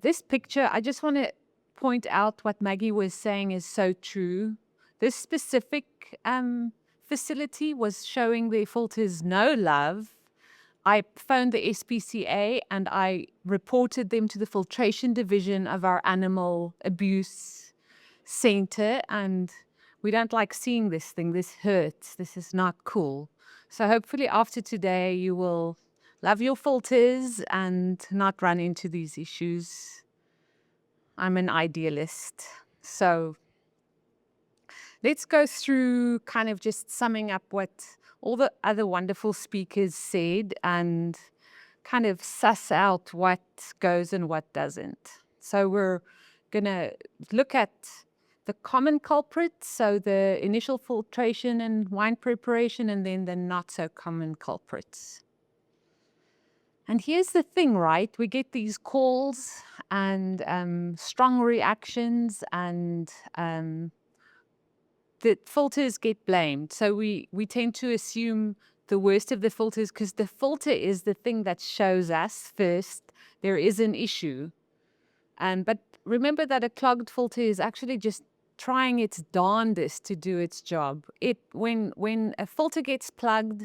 This picture, I just want to point out what Maggie was saying is so true. This specific facility was showing their filters no love. I phoned the SPCA and I reported them to the filtration division of our animal abuse center. And we don't like seeing this thing. This hurts. This is not cool. So hopefully after today, you will love your filters and not run into these issues. I'm an idealist. So let's go through kind of just summing up what all the other wonderful speakers said and kind of suss out what goes and what doesn't. So we're going to look at the common culprits, so the initial filtration and wine preparation, and then the not so common culprits. And here's the thing, right? We get these calls and strong reactions, and the filters get blamed. So we tend to assume the worst of the filters because the filter is the thing that shows us first there is an issue. But remember that a clogged filter is actually just trying its darndest to do its job. When a filter gets plugged,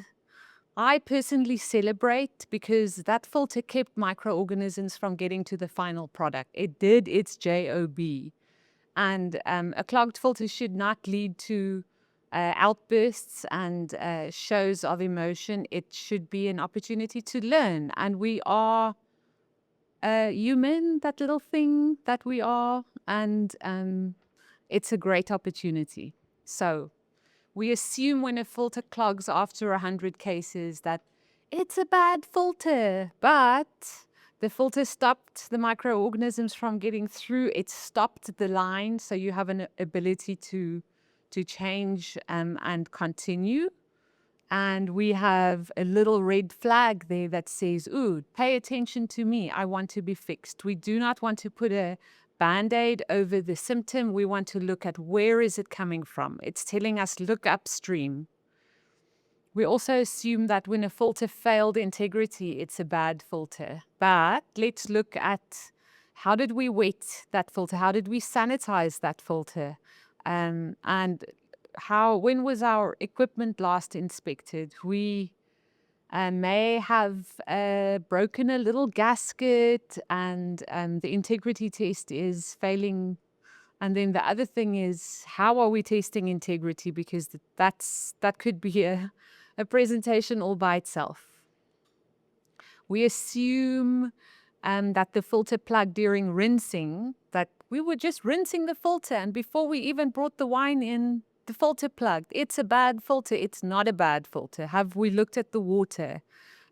I personally celebrate because that filter kept microorganisms from getting to the final product. It did its job. And a clogged filter should not lead to outbursts and shows of emotion. It should be an opportunity to learn. And we are human, that little thing that we are. And it's a great opportunity. So we assume when a filter clogs after 100 cases that it's a bad filter, but the filter stopped the microorganisms from getting through. It stopped the line, so you have an ability to change and continue. And we have a little red flag there that says, ooh, pay attention to me. I want to be fixed. We do not want to put a Band-Aid over the symptom. We want to look at where is it coming from. It's telling us look upstream. We also assume that when a filter failed integrity, it's a bad filter. But let's look at how did we wet that filter? How did we sanitize that filter? And when was our equipment last inspected? We may have broken a little gasket and the integrity test is failing. And then the other thing is, how are we testing integrity? Because that could be a presentation all by itself. We assume that the filter plug during rinsing, that we were just rinsing the filter, and before we even brought the wine in, the filter plugged. It's a bad filter. It's not a bad filter. Have we looked at the water?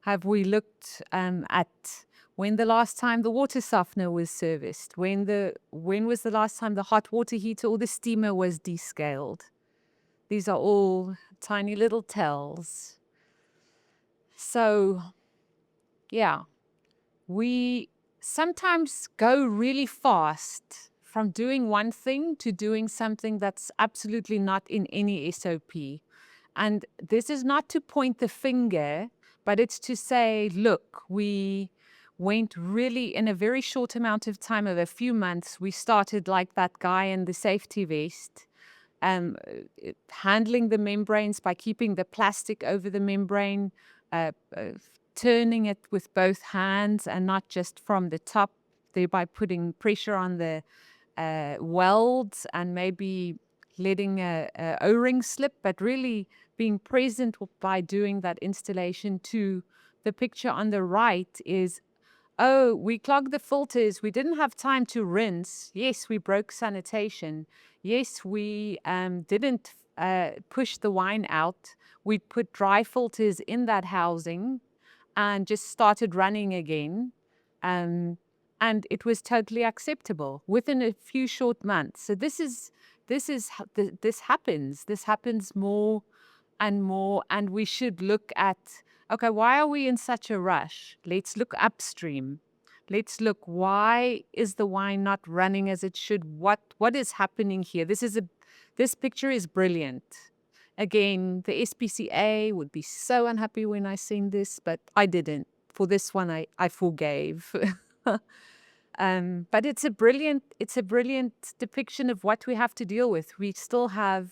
Have we looked at when the last time the water softener was serviced? When was the last time the hot water heater or the steamer was descaled? These are all tiny little tells. So, yeah, we sometimes go really fast from doing one thing to doing something that's absolutely not in any SOP. And this is not to point the finger, but it's to say, look, we went really in a very short amount of time, of a few months, we started like that guy in the safety vest, handling the membranes by keeping the plastic over the membrane, turning it with both hands and not just from the top, thereby putting pressure on the welds and maybe letting a O-ring slip, but really being present by doing that installation too. The picture on the right is, oh, we clogged the filters. We didn't have time to rinse. Yes, we broke sanitation. Yes, we didn't push the wine out. We put dry filters in that housing and just started running again. And it was totally acceptable within a few short months. So this happens. This happens more and more, and we should look at, okay, why are we in such a rush? Let's look upstream. Let's look, why is the wine not running as it should? What is happening here? This picture is brilliant. Again, the SPCA would be so unhappy when I seen this, but I didn't. For this one, I forgave. But it's a brilliant depiction of what we have to deal with. We still have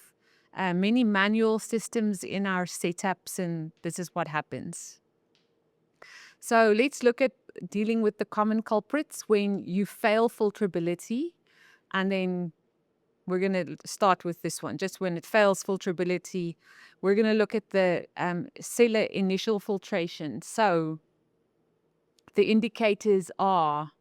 many manual systems in our setups, and this is what happens. So let's look at dealing with the common culprits when you fail filterability, and then we're going to start with this one. Just when it fails filterability, we're going to look at the cellar initial filtration. So the indicators are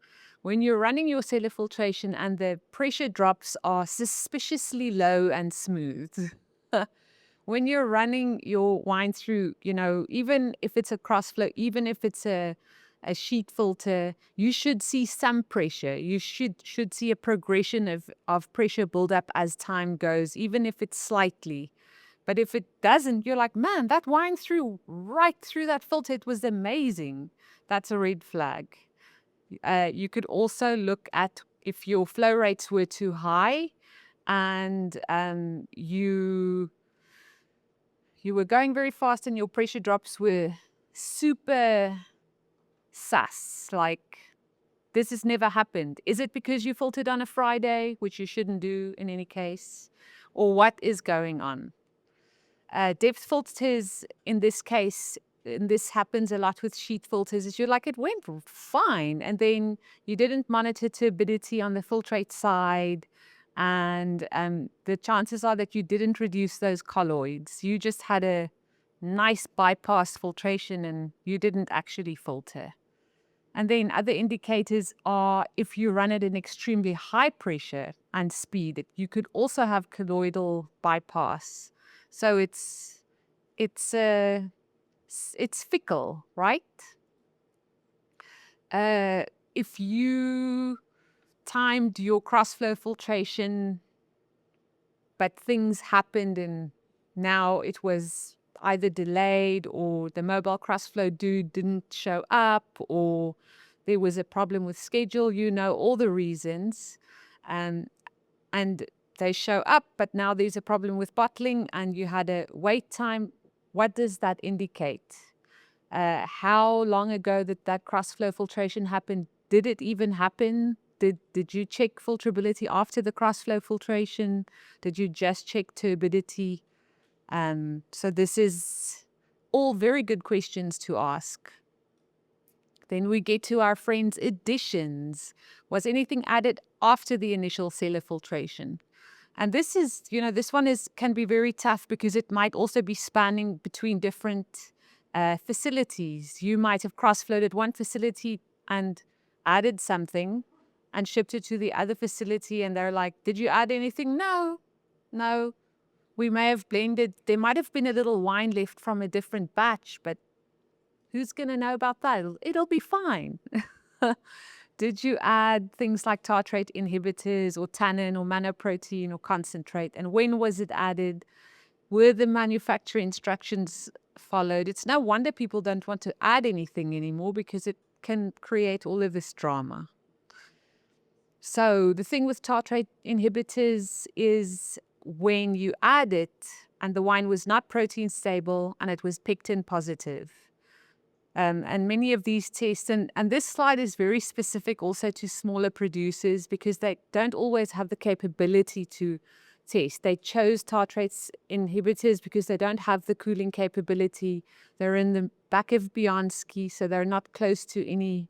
when you're running your cellar filtration and the pressure drops are suspiciously low and smooth. When you're running your wine through, even if it's a crossflow, even if it's a sheet filter, you should see some pressure. You should see a progression of pressure buildup as time goes, even if it's slightly. But if it doesn't, you're like, man, that wine threw right through that filter. It was amazing. That's a red flag. You could also look at if your flow rates were too high and you were going very fast and your pressure drops were super sus, like this has never happened. Is it because you filtered on a Friday, which you shouldn't do in any case? Or what is going on? Depth filters in this case, and this happens a lot with sheet filters, is you're like, it went fine. And then you didn't monitor turbidity on the filtrate side. And the chances are that you didn't reduce those colloids. You just had a nice bypass filtration and you didn't actually filter. And then other indicators are if you run at an extremely high pressure and speed, you could also have colloidal bypass. So it's fickle, right? If you timed your crossflow filtration, but things happened and now it was either delayed or the mobile crossflow dude didn't show up or there was a problem with schedule, all the reasons. And they show up, but now there's a problem with bottling and you had a wait time. What does that indicate? How long ago did that crossflow filtration happen? Did it even happen? Did you check filterability after the crossflow filtration? Did you just check turbidity? So this is all very good questions to ask. Then we get to our friends' additions. Was anything added after the initial cellar filtration? And this is, this one can be very tough because it might also be spanning between different facilities. You might have cross-flowed at one facility and added something and shipped it to the other facility. And they're like, did you add anything? No. We may have blended. There might have been a little wine left from a different batch, but who's going to know about that? It'll be fine. Did you add things like tartrate inhibitors or tannin or manoprotein or concentrate? And when was it added? Were the manufacturer instructions followed? It's no wonder people don't want to add anything anymore because it can create all of this drama. So the thing with tartrate inhibitors is when you add it and the wine was not protein stable and it was pectin positive. And many of these tests, and this slide is very specific also to smaller producers because they don't always have the capability to test. They chose tartrate inhibitors because they don't have the cooling capability. They're in the back of Bianski, so they're not close to any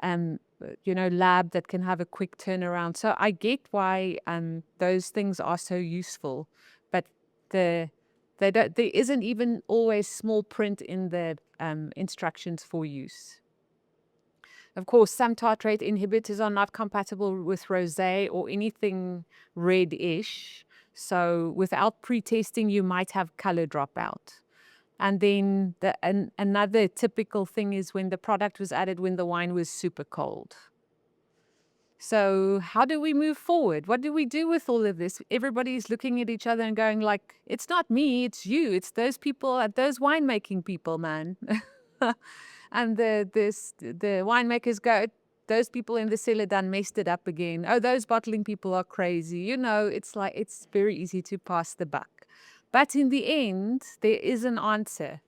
lab that can have a quick turnaround. So I get why those things are so useful, but there isn't even always small print in the instructions for use. Of course, some tartrate inhibitors are not compatible with rosé or anything red-ish. So without pre-testing, you might have color dropout. And then another typical thing is when the product was added when the wine was super cold. So how do we move forward? What do we do with all of this? Everybody's looking at each other and going like, it's not me, it's you. It's those people, those winemaking people, man. And the winemakers go, those people in the cellar done messed it up again. Oh, those bottling people are crazy. It's like, it's very easy to pass the buck. But in the end, there is an answer.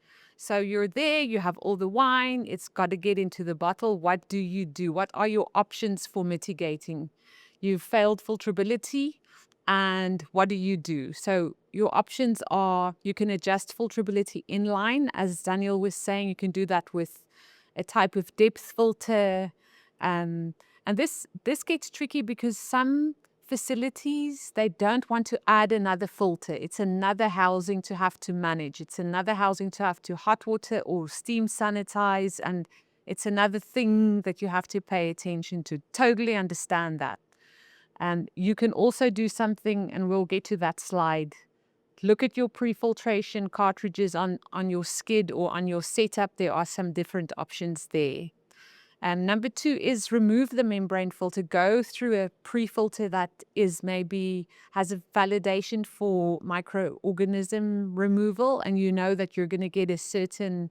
So you're there, you have all the wine, it's got to get into the bottle. What do you do? What are your options for mitigating? You've failed filterability, and what do you do? So your options are, you can adjust filterability inline, as Daniel was saying. You can do that with a type of depth filter. And this gets tricky because some facilities, they don't want to add another filter. It's another housing to have to manage. It's another housing to have to hot water or steam sanitize. And it's another thing that you have to pay attention to. Totally understand that. And you can also do something, and we'll get to that slide. Look at your pre-filtration cartridges on your skid or on your setup. There are some different options there. And number 2 is remove the membrane filter. Go through a pre-filter that is maybe has a validation for microorganism removal, and you know that you're going to get a certain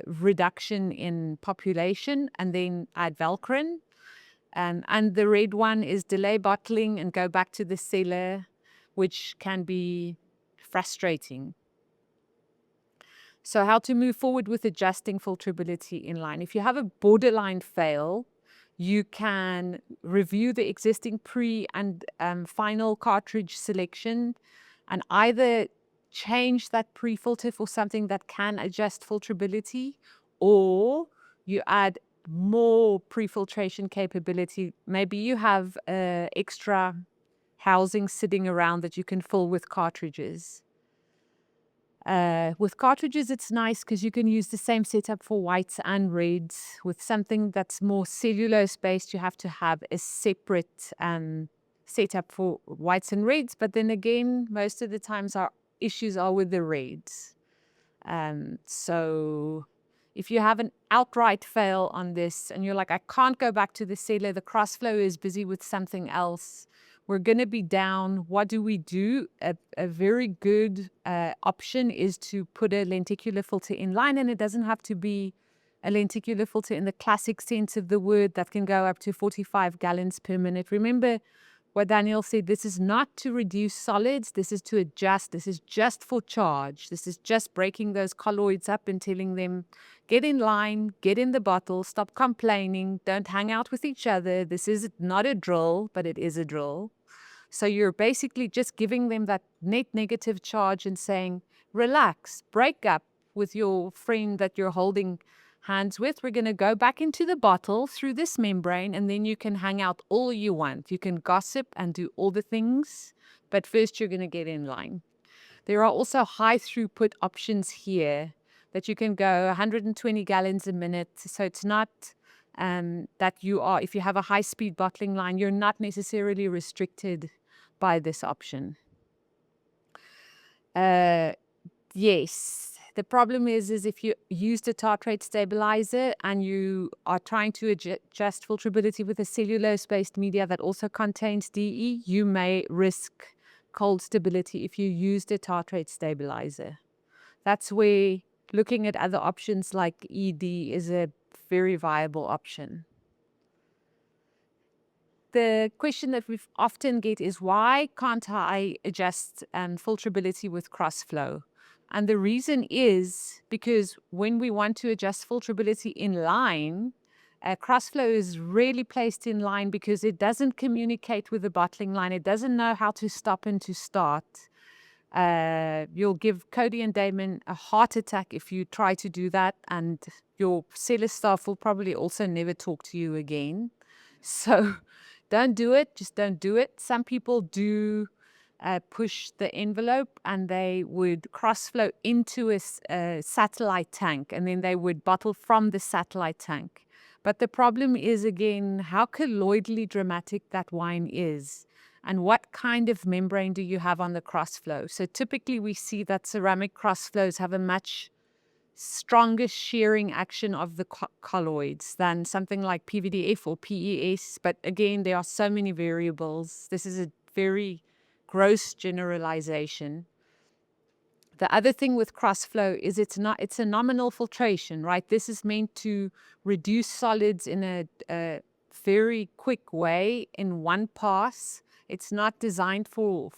reduction in population, and then add Velcrin. And the red one is delay bottling and go back to the cellar, which can be frustrating. So how to move forward with adjusting filterability inline. If you have a borderline fail, you can review the existing pre and final cartridge selection and either change that pre-filter for something that can adjust filterability, or you add more pre-filtration capability. Maybe you have extra housing sitting around that you can fill with cartridges. With cartridges, it's nice because you can use the same setup for whites and reds. With something that's more cellulose-based, you have to have a separate setup for whites and reds. But then again, most of the times our issues are with the reds. So if you have an outright fail on this and you're like, I can't go back to the cellar, the crossflow is busy with something else, we're going to be down. What do we do? A very good option is to put a lenticular filter inline, and it doesn't have to be a lenticular filter in the classic sense of the word that can go up to 45 gallons per minute. Remember what Daniel said, this is not to reduce solids, this is to adjust, this is just for charge. This is just breaking those colloids up and telling them, get in line, get in the bottle, stop complaining, don't hang out with each other. This is not a drill, but it is a drill. So you're basically just giving them that net negative charge and saying, relax, break up with your friend that you're holding hands with. We're going to go back into the bottle through this membrane, and then you can hang out all you want. You can gossip and do all the things, but first you're going to get in line. There are also high throughput options here that you can go 120 gallons a minute. So it's not that you are, if you have a high speed bottling line, you're not necessarily restricted by this option. Yes, the problem is if you use the tartrate stabilizer and you are trying to adjust filterability with a cellulose-based media that also contains DE, you may risk cold stability if you use the tartrate stabilizer. That's where looking at other options like ED is a very viable option. The question that we often get is, why can't I adjust filterability with crossflow? And the reason is because when we want to adjust filterability in line, crossflow is really placed in line because it doesn't communicate with the bottling line. It doesn't know how to stop and to start. You'll give Cody and Damon a heart attack if you try to do that, and your cellar staff will probably also never talk to you again. So don't do it. Just don't do it. Some people do push the envelope, and they would crossflow into a satellite tank, and then they would bottle from the satellite tank. But the problem is, again, how colloidally dramatic that wine is, and what kind of membrane do you have on the crossflow. So typically we see that ceramic crossflows have a much stronger shearing action of the colloids than something like PVDF or PES. But again, there are so many variables. This is a very gross generalization. The other thing with crossflow is it's a nominal filtration, right? This is meant to reduce solids in a very quick way in one pass. It's not designed for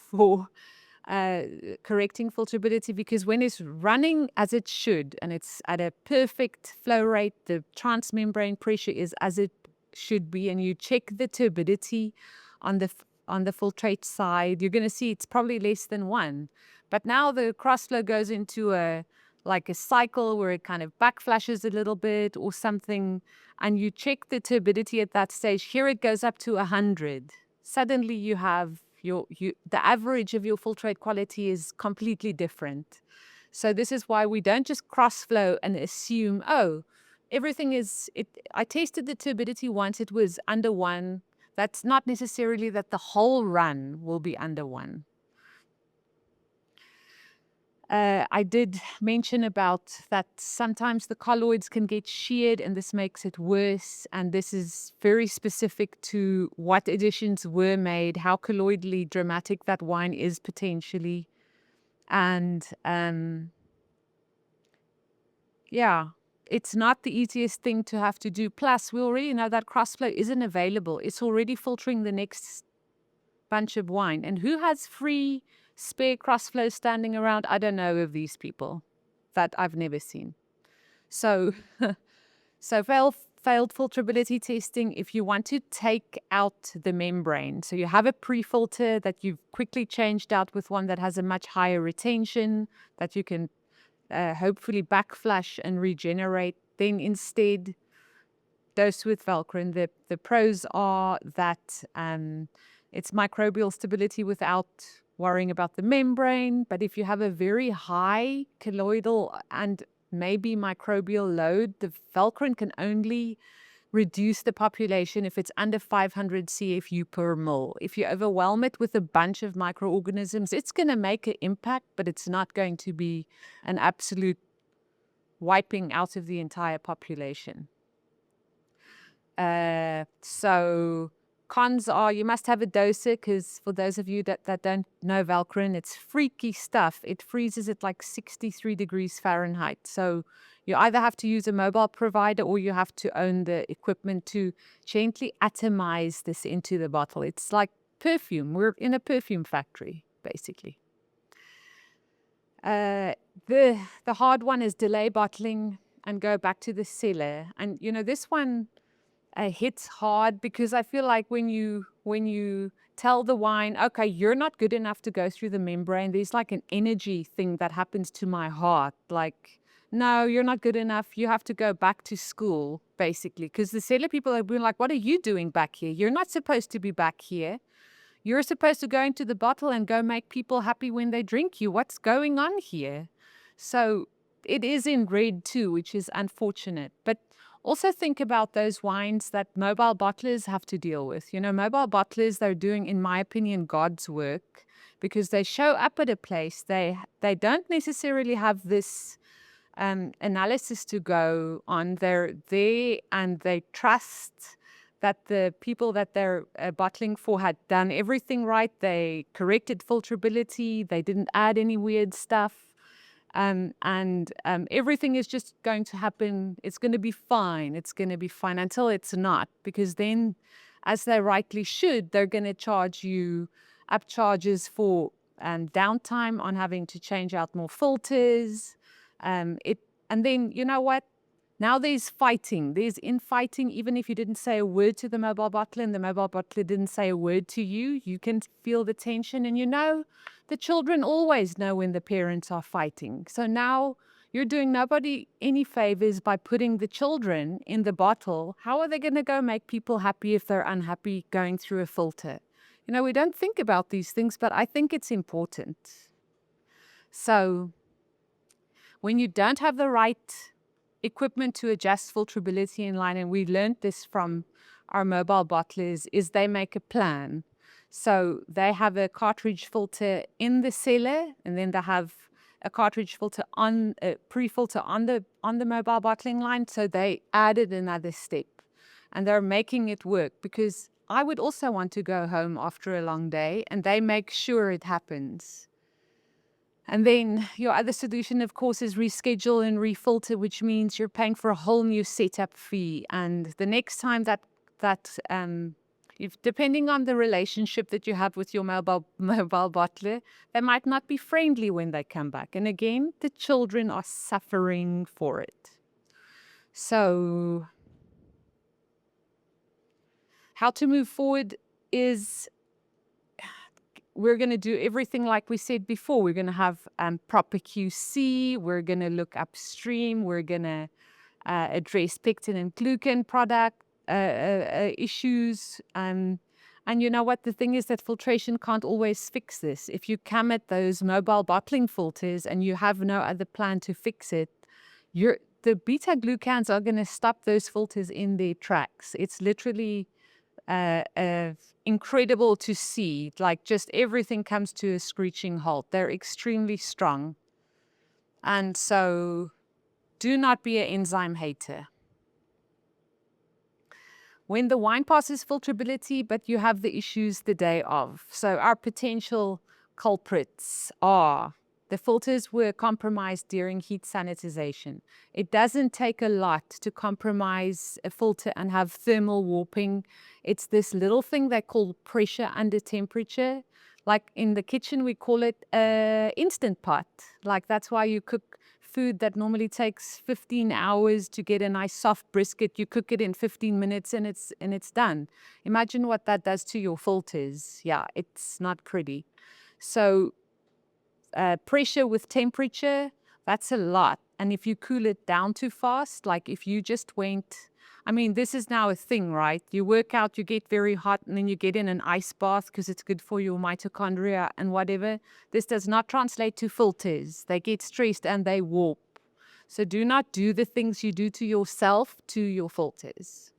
correcting filterability, because when it's running as it should and it's at a perfect flow rate, the transmembrane pressure is as it should be, and you check the turbidity on the filtrate side, you're going to see it's probably less than 1. But now the crossflow goes into a cycle where it kind of backflashes a little bit or something, and you check the turbidity at that stage. Here it goes up to 100. Suddenly you have the average of your filtrate quality is completely different. So this is why we don't just crossflow and assume, oh, everything is it. I tested the turbidity once, it was under 1. That's not necessarily that the whole run will be under 1. I did mention about that sometimes the colloids can get sheared, and this makes it worse. And this is very specific to what additions were made, how colloidally dramatic that wine is potentially. And yeah, it's not the easiest thing to have to do. Plus, we already know that crossflow isn't available. It's already filtering the next bunch of wine. And who has free spare crossflow standing around? I don't know of these people. That I've never seen. So, failed filterability testing, if you want to take out the membrane. So you have a pre-filter that you've quickly changed out with one that has a much higher retention that you can hopefully backflash and regenerate. Then instead, dose with Velcro. The pros are that it's microbial stability without worrying about the membrane. But if you have a very high colloidal and maybe microbial load, the Velcro can only reduce the population if it's under 500 CFU per mil. If you overwhelm it with a bunch of microorganisms, it's going to make an impact, but it's not going to be an absolute wiping out of the entire population. So cons are you must have a doser, because for those of you that don't know Velcro, it's freaky stuff. It freezes at like 63 degrees Fahrenheit. So you either have to use a mobile provider or you have to own the equipment to gently atomize this into the bottle. It's like perfume. We're in a perfume factory, basically. The hard one is delay bottling and go back to the cellar. And this one hits hard, because I feel like when you tell the wine, okay, you're not good enough to go through the membrane, there's like an energy thing that happens to my heart. Like, no, you're not good enough. You have to go back to school, basically. Because the cellar people have been like, what are you doing back here? You're not supposed to be back here. You're supposed to go into the bottle and go make people happy when they drink you. What's going on here? So it is in red too, which is unfortunate. But also think about those wines that mobile bottlers have to deal with. Mobile bottlers, they're doing, in my opinion, God's work, because they show up at a place. They don't necessarily have this analysis to go on. They're there and they trust that the people that they're bottling for had done everything right. They corrected filterability. They didn't add any weird stuff. And everything is just going to happen. It's going to be fine. It's going to be fine until it's not, because then, as they rightly should, they're going to charge you upcharges for downtime on having to change out more filters. And then, you know what? Now there's fighting. There's infighting. Even if you didn't say a word to the mobile bottler and the mobile bottler didn't say a word to you, you can feel the tension. And the children always know when the parents are fighting. So now you're doing nobody any favors by putting the children in the bottle. How are they going to go make people happy if they're unhappy going through a filter? We don't think about these things, but I think it's important. So when you don't have the right equipment to adjust filterability in line, and we learned this from our mobile bottlers, is they make a plan. So they have a cartridge filter in the cellar, and then they have a cartridge filter on a pre-filter on the mobile bottling line. So they added another step, and they're making it work, because I would also want to go home after a long day, and they make sure it happens. And then your other solution, of course, is reschedule and refilter, which means you're paying for a whole new setup fee. And the next time that Depending on the relationship that you have with your mobile bottler, they might not be friendly when they come back. And again, the children are suffering for it. So how to move forward is we're going to do everything like we said before. We're going to have proper QC. We're going to look upstream. We're going to address pectin and glucan product issues. And you know what? The thing is that filtration can't always fix this. If you come at those mobile bottling filters and you have no other plan to fix it, the beta glucans are going to stop those filters in their tracks. It's literally incredible to see. Like, just everything comes to a screeching halt. They're extremely strong. And so do not be an enzyme hater. When the wine passes filterability, but you have the issues the day of. So our potential culprits are the filters were compromised during heat sanitization. It doesn't take a lot to compromise a filter and have thermal warping. It's this little thing they call pressure under temperature. Like in the kitchen, we call it an instant pot. Like that's why you cook food that normally takes 15 hours to get a nice soft brisket. You cook it in 15 minutes and it's done. Imagine what that does to your filters. Yeah, it's not pretty. So pressure with temperature, that's a lot. And if you cool it down too fast, like if you just went, I mean, this is now a thing, right? You work out, you get very hot, and then you get in an ice bath because it's good for your mitochondria and whatever. This does not translate to filters. They get stressed and they warp. So do not do the things you do to yourself to your filters.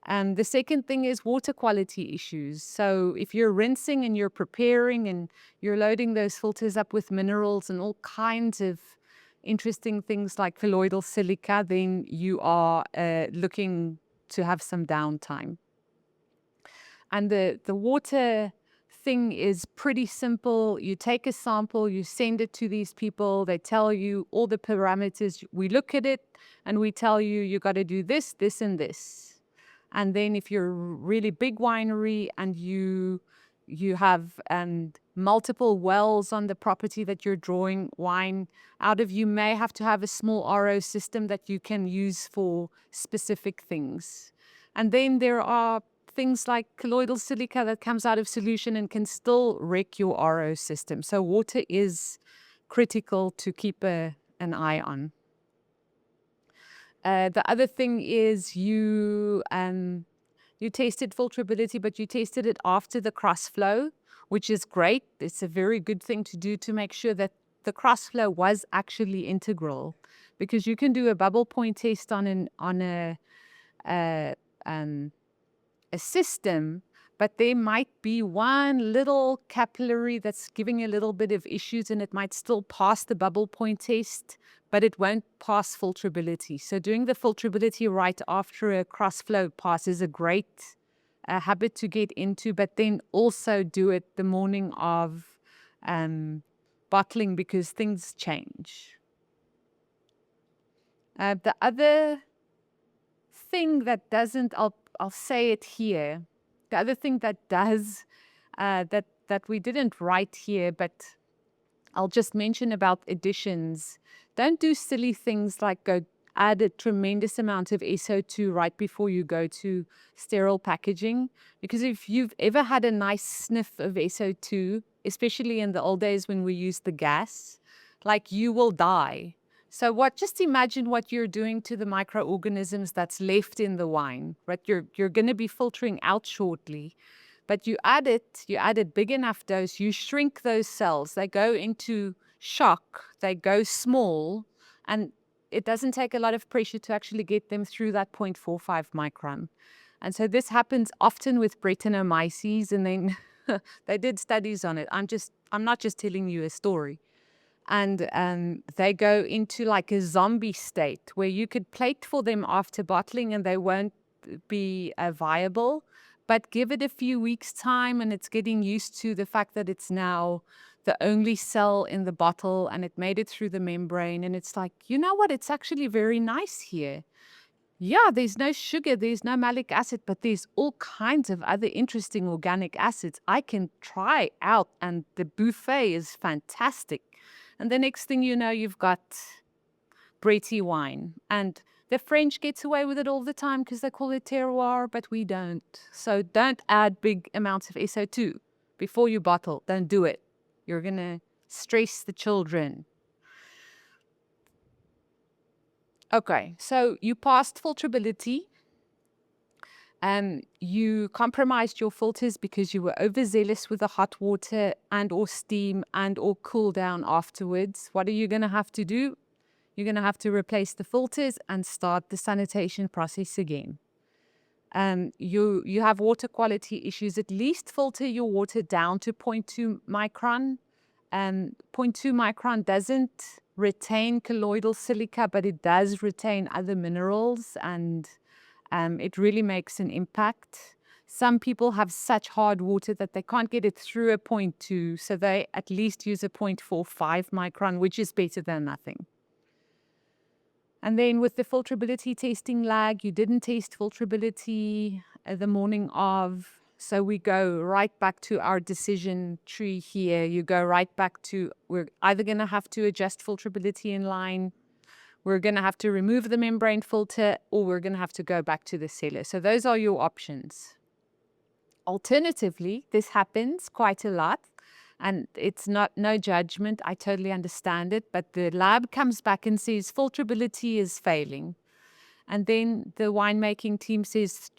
And the second thing is water quality issues. So if you're rinsing and you're preparing and you're loading those filters up with minerals and all kinds of interesting things like colloidal silica, then you are looking to have some downtime. And the water thing is pretty simple. You take a sample, you send it to these people, they tell you all the parameters. We look at it and we tell you, you got to do this, this, and this. And then if you're a really big winery and you have multiple wells on the property that you're drawing wine out of, you may have to have a small RO system that you can use for specific things. And then there are things like colloidal silica that comes out of solution and can still wreck your RO system. So water is critical to keep an eye on. The other thing is you tasted filterability, but you tasted it after the cross flow, which is great. It's a very good thing to do to make sure that the cross flow was actually integral, because you can do a bubble point test on a system, but there might be one little capillary that's giving a little bit of issues and it might still pass the bubble point test, but it won't pass filterability. So doing the filterability right after a cross flow pass is a great habit to get into, but then also do it the morning of bottling because things change. The other thing that doesn't, I'll say it here. The other thing that does, that we didn't write here, but I'll just mention about additions. Don't do silly things like go add a tremendous amount of SO2 right before you go to sterile packaging. Because if you've ever had a nice sniff of SO2, especially in the old days when we used the gas, like you will die. So just imagine what you're doing to the microorganisms that's left in the wine, right? You're going to be filtering out shortly, but you add a big enough dose, you shrink those cells, they go into shock, they go small, and it doesn't take a lot of pressure to actually get them through that 0.45 micron. And so this happens often with Brettanomyces, and then they did studies on it. I'm not just telling you a story. And they go into like a zombie state where you could plate for them after bottling and they won't be viable. But give it a few weeks' time and it's getting used to the fact that it's now the only cell in the bottle and it made it through the membrane. And it's like, you know what? It's actually very nice here. Yeah, there's no sugar, there's no malic acid, but there's all kinds of other interesting organic acids I can try out, and the buffet is fantastic. And the next thing you know, you've got Bretty wine. And the French gets away with it all the time because they call it terroir, but we don't. So don't add big amounts of SO2 before you bottle. Don't do it. You're going to stress the children. Okay, so you passed filterability. You compromised your filters because you were overzealous with the hot water and or steam and or cool down afterwards. What are you going to have to do? You're going to have to replace the filters and start the sanitation process again. You have water quality issues. At least filter your water down to 0.2 micron. 0.2 micron doesn't retain colloidal silica, but it does retain other minerals, and it really makes an impact. Some people have such hard water that they can't get it through a 0.2, so they at least use a 0.45 micron, which is better than nothing. And then with the filterability testing lag, you didn't test filterability the morning of. So we go right back to our decision tree here. You go right back to, we're either going to have to adjust filterability in line, we're going to have to remove the membrane filter, or we're going to have to go back to the cellar. So those are your options. Alternatively, this happens quite a lot. And it's no judgment. I totally understand it. But the lab comes back and says filterability is failing. And then the winemaking team says,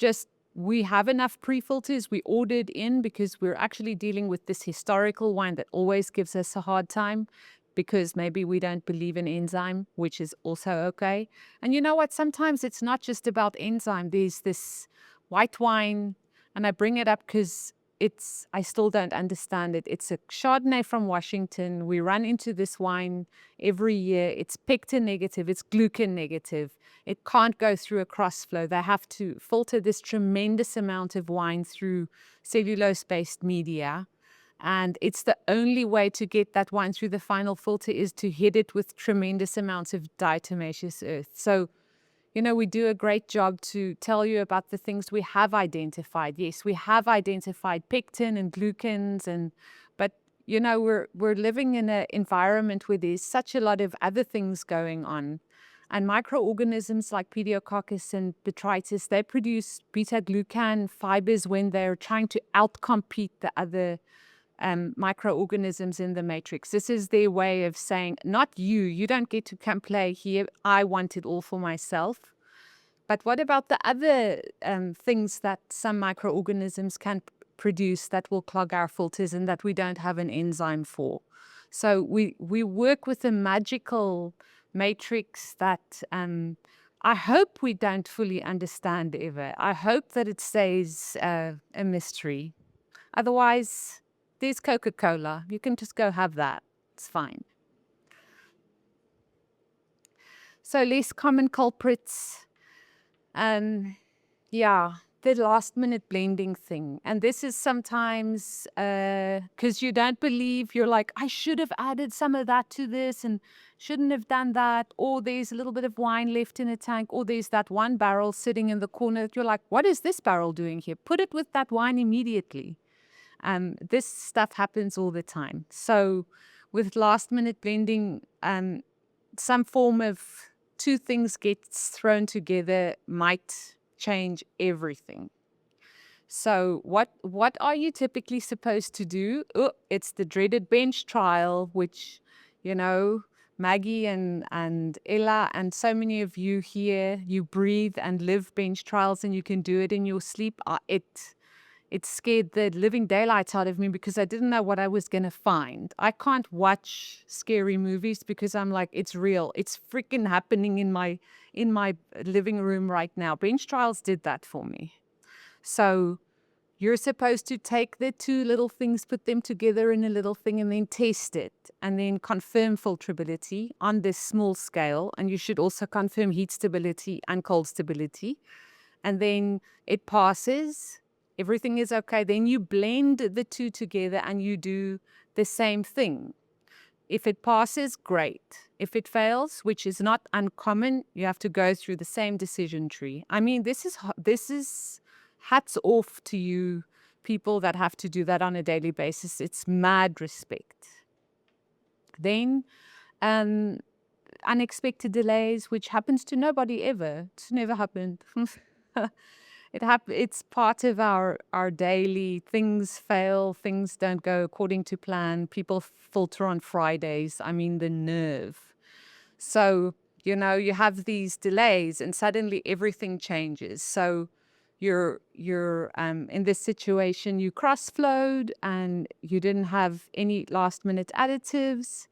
we have enough pre-filters. We ordered in because we're actually dealing with this historical wine that always gives us a hard time because maybe we don't believe in enzyme, which is also okay. And you know what? Sometimes it's not just about enzyme. There's this white wine, and I bring it up because I still don't understand it. It's a Chardonnay from Washington. We run into this wine every year. It's pectin negative. It's glucan negative. It can't go through a cross flow. They have to filter this tremendous amount of wine through cellulose-based media. And it's the only way to get that wine through the final filter is to hit it with tremendous amounts of diatomaceous earth. So we do a great job to tell you about the things we have identified. Yes, we have identified pectin and glucans, but we're living in an environment where there's such a lot of other things going on. And microorganisms like Pediococcus and Botrytis, they produce beta-glucan fibers when they're trying to outcompete the other microorganisms in the matrix. This is their way of saying, not you don't get to come play here. I want it all for myself. But what about the other things that some microorganisms can produce that will clog our filters and that we don't have an enzyme for? So we work with a magical matrix that I hope we don't fully understand ever. I hope that it stays a mystery. Otherwise, there's Coca-Cola. You can just go have that. It's fine. So less common culprits. Yeah, the last minute blending thing. And this is sometimes because you don't believe, you're like, I should have added some of that to this and shouldn't have done that. Or there's a little bit of wine left in a tank. Or there's that one barrel sitting in the corner that you're like, what is this barrel doing here? Put it with that wine immediately. This stuff happens all the time. So with last minute blending, some form of two things gets thrown together might change everything. So what are you typically supposed to do? Oh, it's the dreaded bench trial, which, Maggie and Ella and so many of you here, you breathe and live bench trials and you can do it in your sleep. It scared the living daylights out of me because I didn't know what I was going to find. I can't watch scary movies because I'm like, it's real. It's freaking happening in my living room right now. Bench trials did that for me. So you're supposed to take the two little things, put them together in a little thing, and then test it, and then confirm filterability on this small scale. And you should also confirm heat stability and cold stability. And then it passes. Everything is okay. Then you blend the two together and you do the same thing. If it passes, great. If it fails, which is not uncommon, you have to go through the same decision tree. I mean, this is hats off to you people that have to do that on a daily basis. It's mad respect. Then unexpected delays, which happens to nobody ever. It's never happened. It's part of our daily. Things fail, things don't go according to plan. People filter on Fridays. I mean, the nerve. So, you have these delays and suddenly everything changes. So you're in this situation, you cross-flowed and you didn't have any last-minute additives.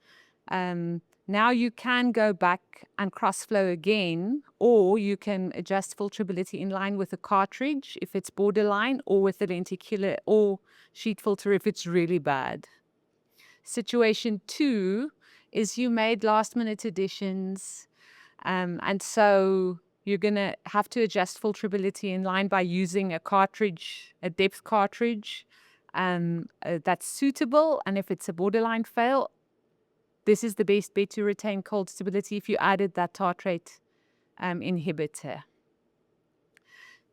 Now you can go back and cross-flow again, or you can adjust filterability in line with a cartridge if it's borderline, or with a lenticular or sheet filter if it's really bad. Situation 2 is you made last-minute additions, and so you're going to have to adjust filterability in line by using a cartridge, a depth cartridge that's suitable. And if it's a borderline fail, this is the best bet to retain cold stability if you added that tartrate inhibitor.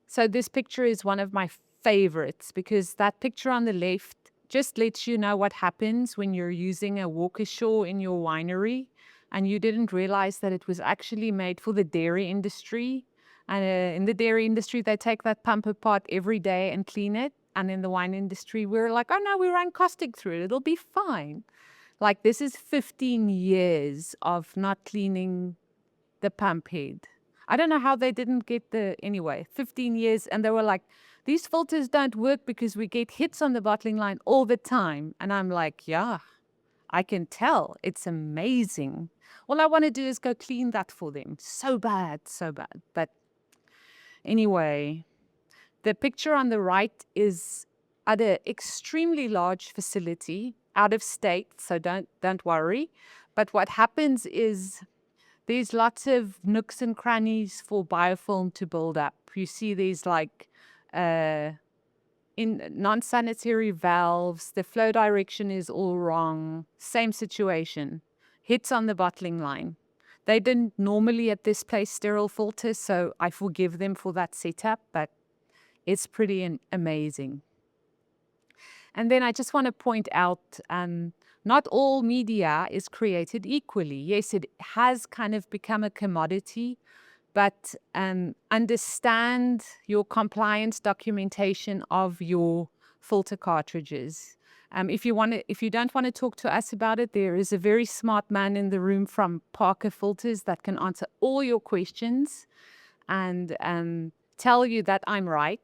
So this picture is one of my favorites because that picture on the left just lets you know what happens when you're using a Waukesha in your winery and you didn't realize that it was actually made for the dairy industry. And in the dairy industry, they take that pump apart every day and clean it. And in the wine industry, we're like, oh no, we ran caustic through it. It'll be fine. Like, this is 15 years of not cleaning the pump head. I don't know how they didn't get anyway, 15 years. And they were like, these filters don't work because we get hits on the bottling line all the time. And I'm like, yeah, I can tell. It's amazing. All I want to do is go clean that for them. So bad, so bad. But anyway, the picture on the right is at an extremely large facility out of state, so don't worry. But what happens is there's lots of nooks and crannies for biofilm to build up. You see these like in non-sanitary valves, the flow direction is all wrong. Same situation. Hits on the bottling line. They didn't normally at this place sterile filters, so I forgive them for that setup, but it's pretty amazing. And then I just want to point out, not all media is created equally. Yes, it has kind of become a commodity, but understand your compliance documentation of your filter cartridges. If you don't want to talk to us about it, there is a very smart man in the room from Parker Filters that can answer all your questions and tell you that I'm right,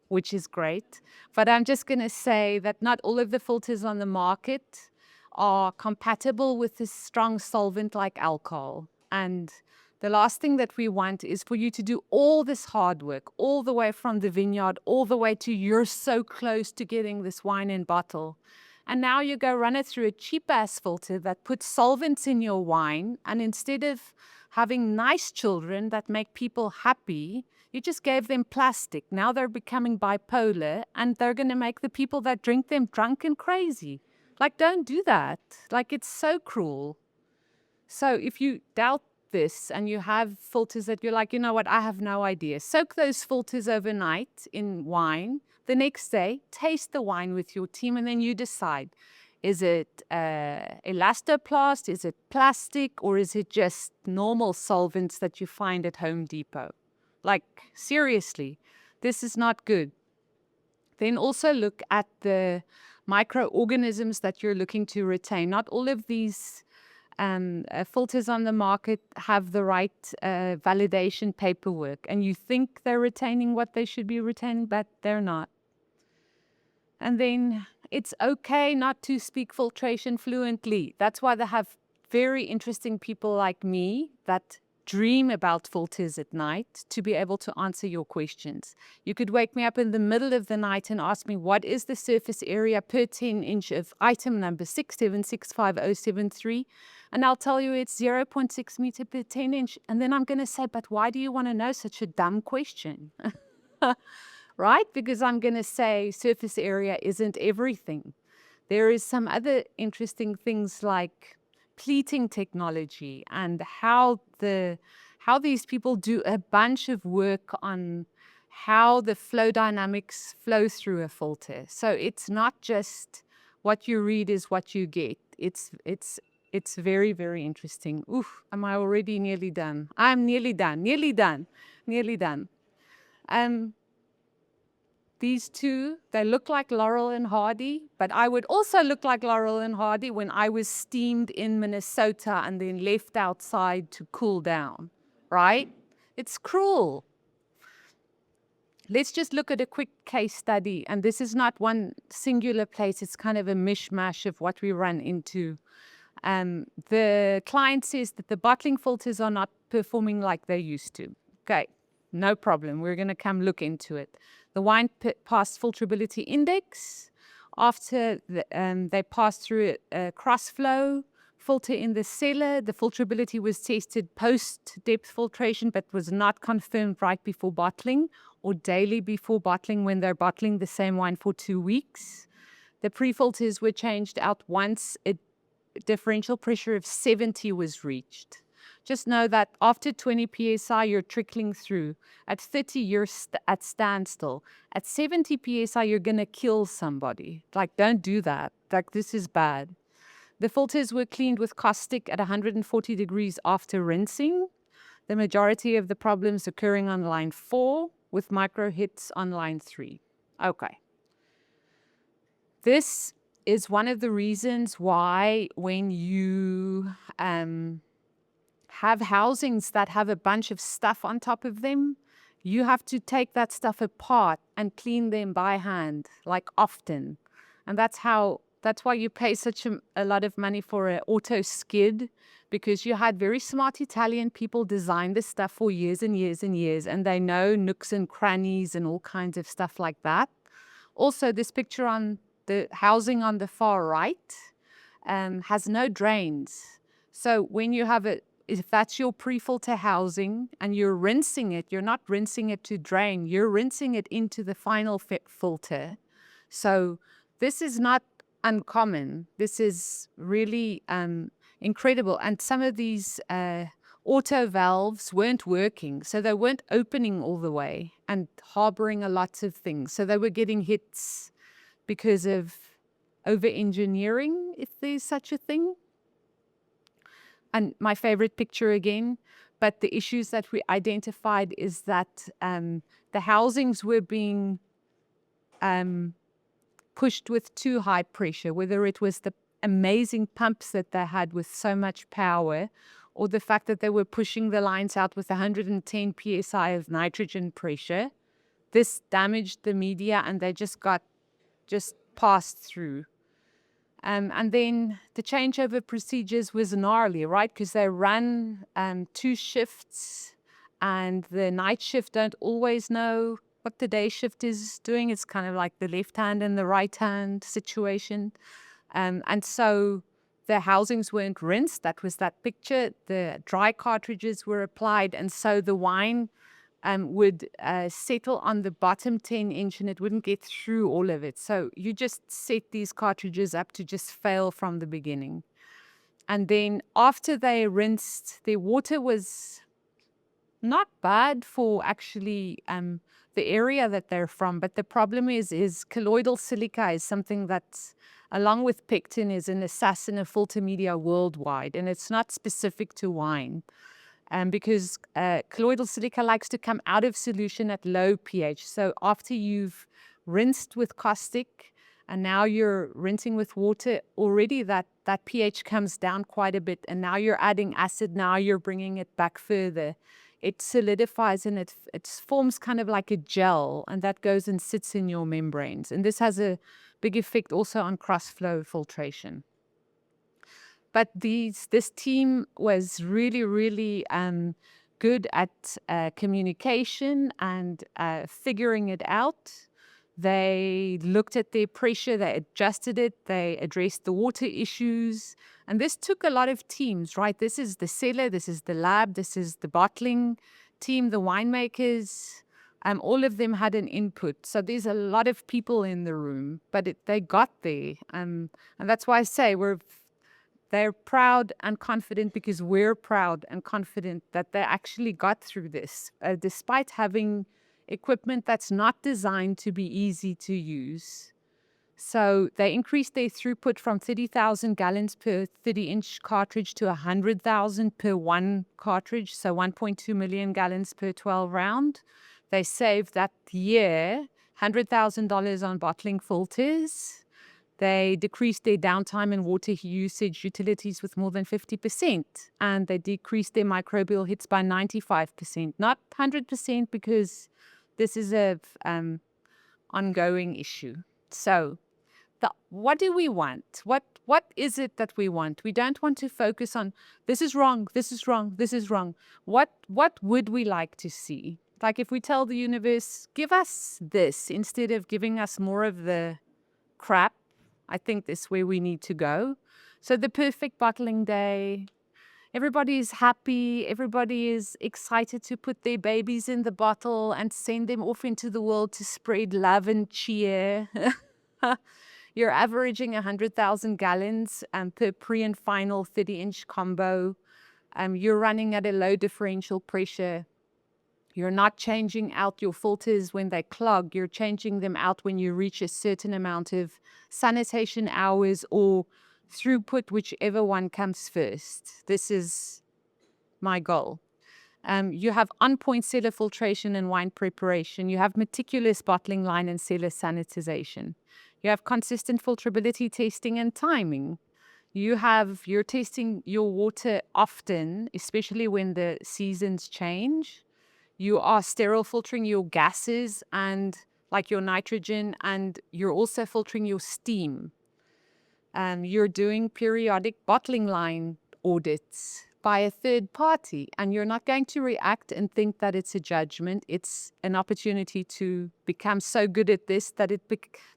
which is great. But I'm just going to say that not all of the filters on the market are compatible with a strong solvent like alcohol. And the last thing that we want is for you to do all this hard work, all the way from the vineyard, all the way to you're so close to getting this wine in bottle. And now you go run it through a cheap-ass filter that puts solvents in your wine. And instead of having nice children that make people happy, you just gave them plastic. Now they're becoming bipolar, and they're going to make the people that drink them drunk and crazy. Like, don't do that. Like, it's so cruel. So if you doubt this and you have filters that you're like, you know what, I have no idea. Soak those filters overnight in wine. The next day, taste the wine with your team, and then you decide. Is it elastoplast? Is it plastic? Or is it just normal solvents that you find at Home Depot? Like, seriously, this is not good. Then also look at the microorganisms that you're looking to retain. Not all of these filters on the market have the right validation paperwork, and you think they're retaining what they should be retaining, but they're not. And then it's okay not to speak filtration fluently. That's why they have very interesting people like me that dream about filters at night to be able to answer your questions. You could wake me up in the middle of the night and ask me, what is the surface area per 10-inch of item number 6765073? And I'll tell you it's 0.6 meter per 10-inch. And then I'm going to say, but why do you want to know such a dumb question? Right? Because I'm going to say surface area isn't everything. There is some other interesting things like pleating technology and how these people do a bunch of work on how the flow dynamics flow through a filter. So it's not just what you read is what you get. It's very, very interesting. Oof, am I already nearly done? I'm nearly done, nearly done, nearly done. These two, they look like Laurel and Hardy, but I would also look like Laurel and Hardy when I was steamed in Minnesota and then left outside to cool down, right? It's cruel. Let's just look at a quick case study. And this is not one singular place. It's kind of a mishmash of what we run into. The client says that the bottling filters are not performing like they used to. Okay, no problem. We're going to come look into it. The wine passed filterability index. After they passed through a cross-flow filter in the cellar, the filterability was tested post-depth filtration, but was not confirmed right before bottling or daily before bottling when they're bottling the same wine for 2 weeks. The pre-filters were changed out once a differential pressure of 70 was reached. Just know that after 20 psi, you're trickling through. At 30, you're at standstill. At 70 psi, you're going to kill somebody. Like, don't do that. Like, this is bad. The filters were cleaned with caustic at 140 degrees after rinsing. The majority of the problems occurring on line 4 with micro hits on line 3. Okay. This is one of the reasons why when you have housings that have a bunch of stuff on top of them, you have to take that stuff apart and clean them by hand, like often. And that's why you pay such a lot of money for an auto skid, because you had very smart Italian people design this stuff for years and years and years, and they know nooks and crannies and all kinds of stuff like that. Also, this picture on the housing on the far right has no drains. So when you have if that's your pre-filter housing and you're rinsing it, you're not rinsing it to drain, you're rinsing it into the final filter. So this is not uncommon. This is really incredible. And some of these auto valves weren't working, so they weren't opening all the way and harboring a lot of things. So they were getting hits because of over-engineering, if there's such a thing. And my favorite picture again, but the issues that we identified is that the housings were being pushed with too high pressure, whether it was the amazing pumps that they had with so much power, or the fact that they were pushing the lines out with 110 psi of nitrogen pressure. This damaged the media and they just passed through. And then the changeover procedures was gnarly, right? Because they run 2 shifts, and the night shift don't always know what the day shift is doing. It's kind of like the left hand and the right hand situation. And so the housings weren't rinsed. That was that picture. The dry cartridges were applied, and so the wine would settle on the bottom 10-inch and it wouldn't get through all of it. So you just set these cartridges up to just fail from the beginning. And then after they rinsed, their water was not bad for actually the area that they're from. But the problem is colloidal silica is something that's, along with pectin, is an assassin of filter media worldwide. And it's not specific to wine. Because colloidal silica likes to come out of solution at low pH. So after you've rinsed with caustic and now you're rinsing with water, already that pH comes down quite a bit. And now you're adding acid, now you're bringing it back further. It solidifies and it forms kind of like a gel, and that goes and sits in your membranes. And this has a big effect also on cross-flow filtration. But this team was really, really good at communication and figuring it out. They looked at their pressure, they adjusted it, they addressed the water issues. And this took a lot of teams, right? This is the cellar, this is the lab, this is the bottling team, the winemakers. All of them had an input. So there's a lot of people in the room, but they got there. And that's why I say they're proud and confident because we're proud and confident that they actually got through this, despite having equipment that's not designed to be easy to use. So they increased their throughput from 30,000 gallons per 30-inch cartridge to 100,000 per one cartridge, so 1.2 million gallons per 12 round. They saved that year $100,000 on bottling filters. They decreased their downtime and water usage utilities with more than 50%, and they decreased their microbial hits by 95%. Not 100% because this is a ongoing issue. So what do we want? What is it that we want? We don't want to focus on this is wrong, this is wrong, this is wrong. What would we like to see? Like if we tell the universe, give us this instead of giving us more of the crap, I think this is where we need to go. So the perfect bottling day, everybody is happy, everybody is excited to put their babies in the bottle and send them off into the world to spread love and cheer. You're averaging 100,000 gallons per pre and final 30-inch combo. You're running at a low differential pressure. You're not changing out your filters when they clog. You're changing them out when you reach a certain amount of sanitation hours or throughput, whichever one comes first. This is my goal. You have on-point cellar filtration and wine preparation. You have meticulous bottling line and cellar sanitization. You have consistent filterability testing and timing. You're testing your water often, especially when the seasons change. You are sterile filtering your gases and like your nitrogen, and you're also filtering your steam. You're doing periodic bottling line audits by a third party, and you're not going to react and think that it's a judgment. It's an opportunity to become so good at this that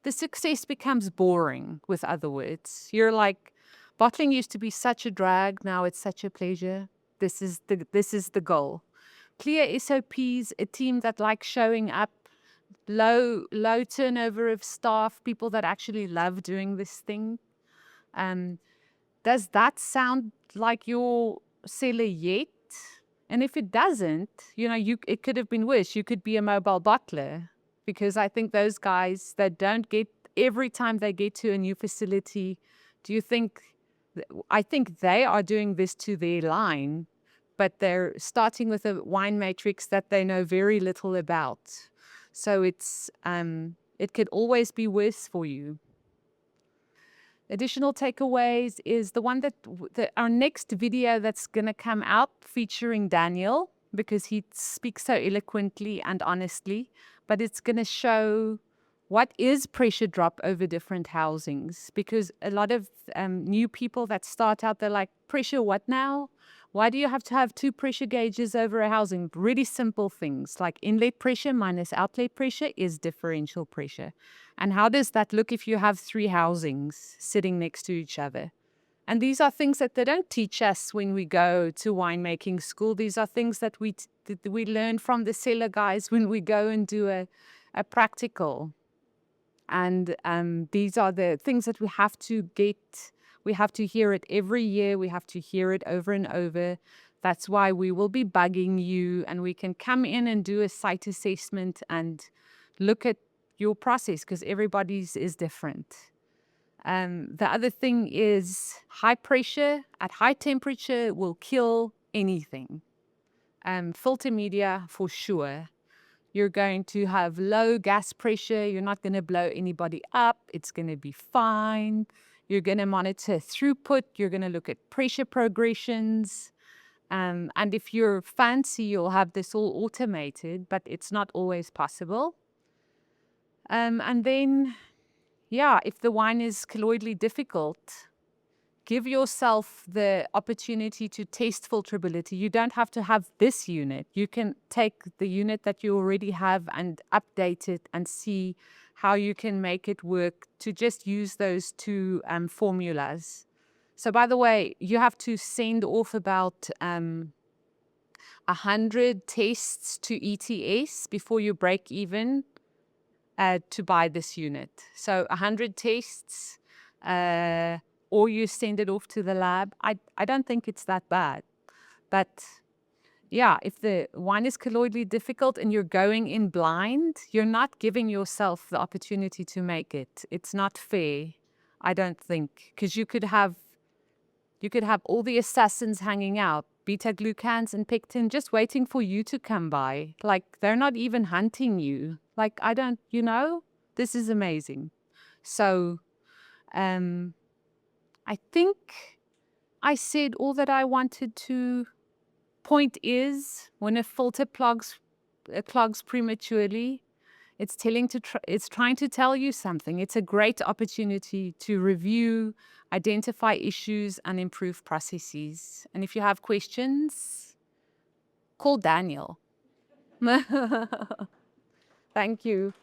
the success becomes boring, with other words. You're like, bottling used to be such a drag, now it's such a pleasure. This is the goal. Clear SOPs, a team that likes showing up, low turnover of staff, people that actually love doing this thing. Does that sound like your cellar yet? And if it doesn't, it could have been worse. You could be a mobile bottler, because I think those guys that don't get every time they get to a new facility, I think they are doing this to their line, but they're starting with a wine matrix that they know very little about. So it could always be worse for you. Additional takeaways is the one our next video that's going to come out featuring Daniel, because he speaks so eloquently and honestly, but it's going to show what is pressure drop over different housings, because a lot of new people that start out, they're like, pressure what now? Why do you have to have 2 pressure gauges over a housing? Really simple things like inlet pressure minus outlet pressure is differential pressure. And how does that look if you have 3 housings sitting next to each other? And these are things that they don't teach us when we go to winemaking school. These are things that we learn from the cellar guys when we go and do a practical. And these are the things that we have to get. We have to hear it every year. We have to hear it over and over. That's why we will be bugging you, and we can come in and do a site assessment and look at your process, because everybody's is different. The other thing is high pressure at high temperature will kill anything. Filter media for sure. You're going to have low gas pressure. You're not going to blow anybody up. It's going to be fine. You're going to monitor throughput. You're going to look at pressure progressions. And if you're fancy, you'll have this all automated, but it's not always possible. And then, if the wine is colloidally difficult, give yourself the opportunity to test filterability. You don't have to have this unit. You can take the unit that you already have and update it and see how you can make it work to just use those 2 formulas. So by the way, you have to send off about 100 tests to ETS before you break even to buy this unit. So 100 tests, or you send it off to the lab. I don't think it's that bad. But yeah, if the wine is colloidally difficult and you're going in blind, you're not giving yourself the opportunity to make it. It's not fair, I don't think, because you could have all the assassins hanging out, beta glucans and pectin, just waiting for you to come by. Like, they're not even hunting you. Like, this is amazing. So, I think I said all that I wanted to. Point is, when a filter clogs prematurely, it's trying to tell you something. It's a great opportunity to review, identify issues, and improve processes. And if you have questions, call Daniel. Thank you.